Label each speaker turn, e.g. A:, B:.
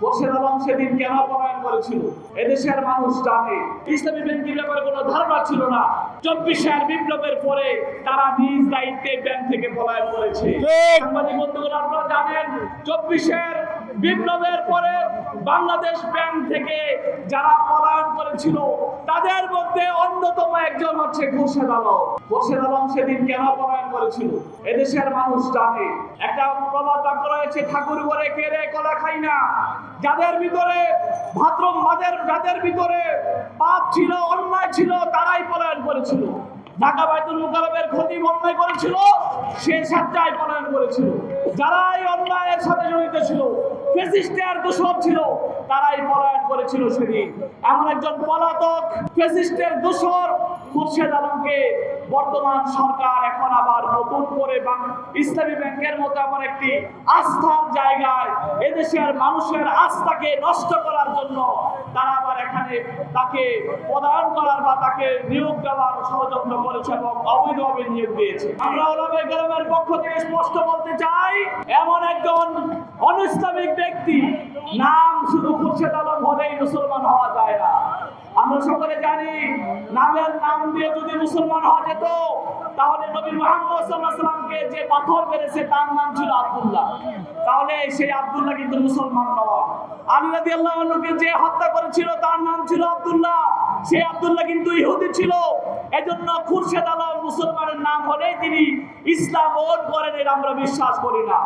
A: খোরশেদ আলম সেদিন কেন পলায়ন করেছিল এদেশের মানুষ জানে। ইসলামী ব্যাংকের ব্যাপারে কোনো ধারণা ছিল না। 24 বিপ্লবের পরে তারা নিজ দায়িত্বে ব্যাংক থেকে পলায়ন করেছে। সাংবাদিক বন্ধুগণ, আপনারা জানেন 24 বিপ্লবের পরে বাংলাদেশ ব্যাংক থেকে যারা পলায়ন করেছিল তাদের মধ্যে অন্যতম একজন হচ্ছে খোরশেদ আলম। খোরশেদ আলম সেদিন কেন পলায়ন করেছিল এদেশের মানুষ জানে। একটা প্রবাদ বাক্য রয়েছে, ঠাকুর ঘরে কেড়ে কলা খাই না। যাদের ভিতরে যাদের ভিতরে পাপ ছিল, অন্যায় ছিল, তারাই পলায়ন করেছিল। ঢাকা বাইতুল মুকাররমের খতিব অন্যায় করেছিল, সে সাজ্জায় পলায়ন করেছিল। যারা এই অন্যায়ের সাথে জড়িত ছিল, ফ্যাসিস্টের দোষর ছিল, তারাই পলায়ন করেছিল সেদিন। এমন একজন পলাতক ফ্যাসিস্টের দোষর খোরশেদ আলমকে বর্তমান সরকার এখন আবার নতুন করে ইসলামী ব্যাংকের মতো এমন একটি আস্থার জায়গায় এদেশের মানুষের আস্থাকে নষ্ট করার জন্য তারা আবার এখানে তাকে পদায়ন করার বা তাকে নিয়োগ দেওয়ার ষড়যন্ত্র করেছে এবং অবৈধভাবে নিয়োগ দিয়েছে। আমরা ওলামায়ে কেরামের পক্ষ থেকে স্পষ্ট বলতে চাই, এমন একজন অনৈসলামিক ব্যক্তি নাম শুধু খোরশেদ আলম হলেই মুসলমান হওয়া যায় না। আমরা সকলে জানি নাম দিয়ে যদি মুসলমান হওয়া যেত তাহলে নবী মুহাম্মদ সাল্লাল্লাহু আলাইহি ওয়াসাল্লামকে যে পাথর মেরেছে তার নাম ছিল আব্দুল্লাহ, তাহলে সেই আব্দুল্লাহ কিন্তু মুসলমান নয়। আলী রাদিয়াল্লাহু আনহুকে যে হত্যা করেছিল তার নাম ছিল আব্দুল্লাহ, সেই আব্দুল্লাহ কিন্তু ইহুদি ছিল। এজন্য খোরশেদ আলম মুসলমানের নাম হলেই তিনি ইসলাম গ্রহণ করেন, এটা আমরা বিশ্বাস করি না।